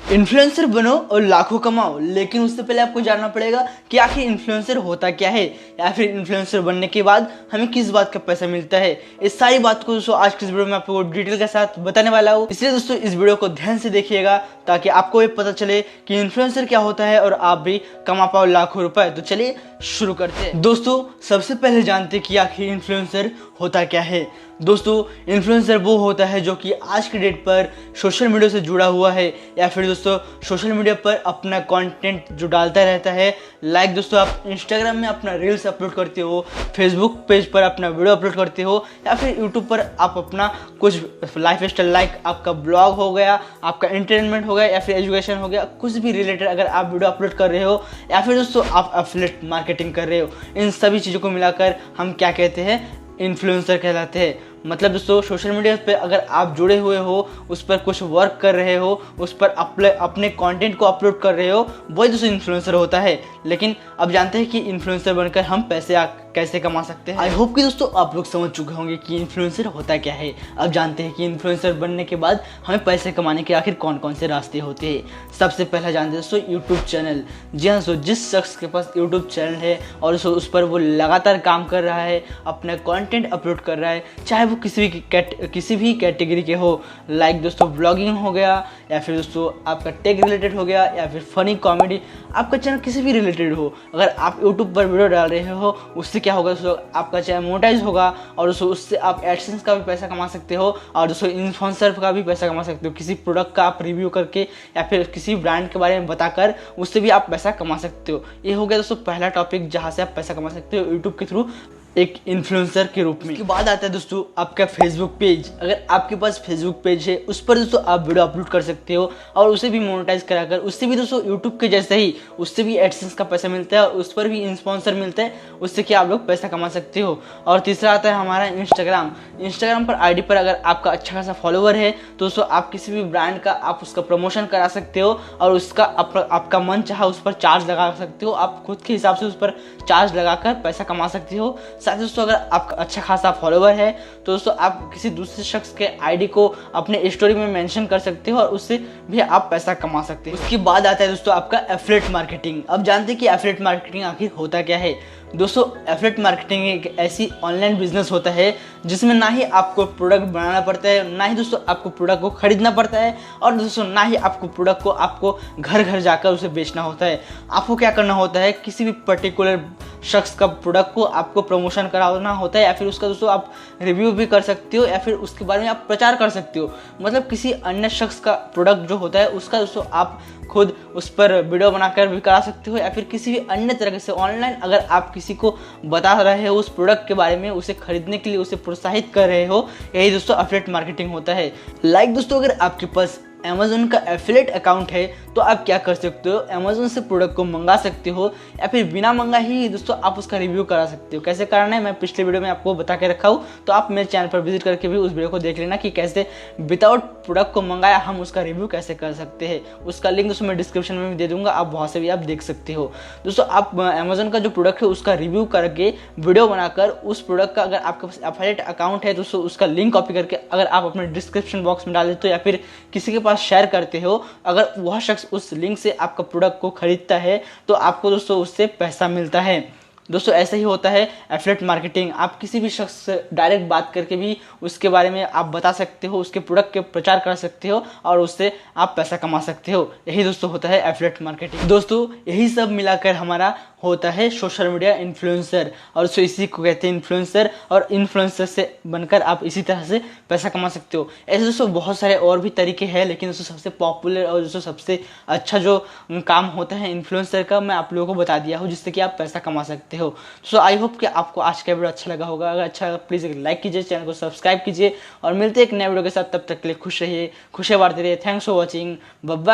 Influencer बनो और लाखों कमाओ, लेकिन उससे पहले आपको जानना पड़ेगा कि आखिर इन्फ्लुएंसर होता क्या है, या फिर इन्फ्लुएंसर बनने के बाद हमें किस बात का पैसा मिलता है। इस सारी बात को दोस्तों आज की इस वीडियो में आपको डिटेल के साथ बताने वाला हूँ, इसलिए दोस्तों इस वीडियो को ध्यान से देखिएगा ताकि आपको ये पता चले कि इन्फ्लुएंसर क्या होता है और आप भी कमा पाओ लाखों रुपए। तो चलिए शुरू करते हैं। दोस्तों सबसे पहले जानते हैं कि आखिर इन्फ्लुएंसर होता क्या है। दोस्तों इन्फ्लुएंसर वो होता है जो कि आज के डेट पर सोशल मीडिया से जुड़ा हुआ है, या फिर दोस्तों सोशल मीडिया पर अपना कंटेंट जो डालता रहता है। लाइक दोस्तों आप इंस्टाग्राम में अपना रील्स अपलोड करते हो, फेसबुक पेज पर अपना वीडियो अपलोड करते हो, या फिर यूट्यूब पर आप अपना कुछ लाइफ स्टाइल, लाइक आपका ब्लॉग हो गया, आपका एंटरटेनमेंट हो गया, या फिर एजुकेशन हो गया, कुछ भी रिलेटेड अगर आप वीडियो अपलोड कर रहे हो, या फिर दोस्तों आप एफिलिएट मार्केटिंग कर रहे हो, इन सभी चीज़ों को मिलाकर हम क्या कहते हैं, इन्फ्लुएंसर कहलाते हैं। मतलब दोस्तों सोशल मीडिया पे अगर आप जुड़े हुए हो, उस पर कुछ वर्क कर रहे हो, उस पर अपने कंटेंट को अपलोड कर रहे हो, वही दोस्तों इन्फ्लुएंसर होता है। लेकिन अब जानते हैं कि इन्फ्लुएंसर बनकर हम पैसे कैसे कमा सकते हैं। आई होप कि दोस्तों आप लोग समझ चुके होंगे कि इन्फ्लुएंसर होता क्या है। अब जानते हैं कि इन्फ्लुएंसर बनने के बाद हमें पैसे कमाने के आखिर कौन कौन से रास्ते होते हैं। सबसे पहला जानते हैं दोस्तों यूट्यूब चैनल। जी हाँ दोस्तों, जिस शख्स के पास यूट्यूब चैनल है और उस पर वो लगातार काम कर रहा है, अपना कंटेंट अपलोड कर रहा है, चाहे वो किसी भी कैटेगरी के हो, लाइक दोस्तों ब्लॉगिंग हो गया, या फिर दोस्तों आपका टेक रिलेटेड हो गया, या फिर फनी कॉमेडी, आपका चैनल किसी भी रिलेटेड हो, अगर आप यूट्यूब पर वीडियो डाल रहे हो, उससे क्या होगा दोस्तों, आपका चैनल मोनेटाइज होगा और दोस्तों उससे आप एडसेंस का भी पैसा कमा सकते हो, और दोस्तों इन्फ्लुएंसर का भी पैसा कमा सकते हो। किसी प्रोडक्ट का आप रिव्यू करके या फिर किसी ब्रांड के बारे में बताकर उससे भी आप पैसा कमा सकते हो। ये हो गया दोस्तों पहला टॉपिक जहाँ से आप पैसा कमा सकते हो यूट्यूब के थ्रू, एक इन्फ्लुएंसर के रूप में। इसके बाद आता है दोस्तों आपका फेसबुक पेज। अगर आपके पास फेसबुक पेज है, उस पर दोस्तों आप वीडियो अपलोड कर सकते हो और उसे भी मोनेटाइज कराकर, उससे भी दोस्तों यूट्यूब के जैसे ही उससे भी एडसेंस का पैसा मिलता है और उस पर भी स्पॉन्सर मिलता है, उससे क्या आप लोग पैसा कमा सकते हो। और तीसरा आता है हमारा इंस्टाग्राम पर आईडी पर अगर आपका अच्छा खासा फॉलोवर है तो दोस्तों आप किसी भी ब्रांड का आप उसका प्रमोशन करा सकते हो और उसका आपका मन चाहा उस पर चार्ज लगा सकते हो। आप खुद के हिसाब से उस पर चार्ज लगाकर पैसा कमा सकते हो। साथ ही दोस्तों अगर आपका अच्छा खासा फॉलोवर है तो दोस्तों आप किसी दूसरे शख्स के आईडी को अपने स्टोरी में मेंशन कर सकते हो और उससे भी आप पैसा कमा सकते हो। उसके बाद आता है दोस्तों आपका एफिलिएट मार्केटिंग। अब जानते हैं कि एफिलिएट मार्केटिंग आखिर होता क्या है। दोस्तों एफिलिएट मार्केटिंग एक ऐसी ऑनलाइन बिजनेस होता है जिसमें ना ही आपको प्रोडक्ट बनाना पड़ता है, ना ही दोस्तों आपको प्रोडक्ट को खरीदना पड़ता है, और दोस्तों ना ही आपको प्रोडक्ट को आपको घर घर जाकर उसे बेचना होता है। आपको क्या करना होता है, किसी भी पर्टिकुलर शख्स का प्रोडक्ट को आपको प्रमोशन कराना होता है, या फिर उसका दोस्तों आप रिव्यू भी कर सकते हो, या फिर उसके बारे में आप प्रचार कर सकते हो। मतलब किसी अन्य शख्स का प्रोडक्ट जो होता है उसका दोस्तों आप खुद उस पर वीडियो बनाकर भी करा सकते हो, या फिर किसी भी अन्य तरह से ऑनलाइन अगर आप किसी को बता रहे हो उस प्रोडक्ट के बारे में, उसे खरीदने के लिए उसे प्रोत्साहित कर रहे हो, यही दोस्तों एफिलिएट मार्केटिंग होता है। लाइक दोस्तों अगर आपके पास अमेज़न का एफिलिएट अकाउंट है तो आप क्या कर सकते हो, अमेज़न से प्रोडक्ट को मंगा सकते हो, या फिर बिना मंगा ही दोस्तों आप उसका रिव्यू करा सकते हो। कैसे करना है मैं पिछले वीडियो में आपको बता के रखा हूँ, तो आप मेरे चैनल पर विजिट करके भी उस वीडियो को देख लेना कि कैसे विदाउट प्रोडक्ट को मंगाया हम उसका रिव्यू कैसे कर सकते हैं। उसका लिंक दोस्तों मैं डिस्क्रिप्शन में भी दे दूंगा, आप वहाँ से भी आप देख सकते हो। दोस्तों आप अमेज़न का जो प्रोडक्ट है उसका रिव्यू करके वीडियो बनाकर उस प्रोडक्ट का अगर आपके पास एफिलिएट अकाउंट है दोस्तों उसका लिंक कॉपी करके अगर आप अपने डिस्क्रिप्शन बॉक्स में डाल देते हो या फिर किसी के पास शेयर करते हो, अगर वह शख्स उस लिंक से आपका प्रोडक्ट को खरीदता है तो आपको दोस्तों उससे पैसा मिलता है। दोस्तों ऐसा ही होता है एफिलिएट मार्केटिंग। आप किसी भी शख्स से डायरेक्ट बात करके भी उसके बारे में आप बता सकते हो, उसके प्रोडक्ट के प्रचार कर सकते हो और उससे आप पैसा कमा सकते हो। यही दोस्तों होता है एफिलिएट मार्केटिंग। दोस्तों यही सब मिलाकर हमारा होता है सोशल मीडिया इन्फ्लुएंसर, और सो इसी को कहते हैं इन्फ्लुएंसर, और इन्फ्लुएंसर से बनकर आप इसी तरह से पैसा कमा सकते हो। ऐसे दोस्तों बहुत सारे और भी तरीके हैं, लेकिन दोस्तों सबसे पॉपुलर और दोस्तों सबसे अच्छा जो काम होता है इन्फ्लुएंसर का मैं आप लोगों को बता दिया हूँ, जिससे कि आप पैसा कमा सकते हो। सो आई होप कि आपको आज का वीडियो अच्छा लगा होगा। अगर अच्छा लगा प्लीज़ एक लाइक कीजिए, चैनल को सब्सक्राइब कीजिए, और मिलते हैं एक नए वीडियो के साथ। तब तक के लिए खुश रहिए, खुशियाँ बांटते रहिए। Thanks for watching, bye bye.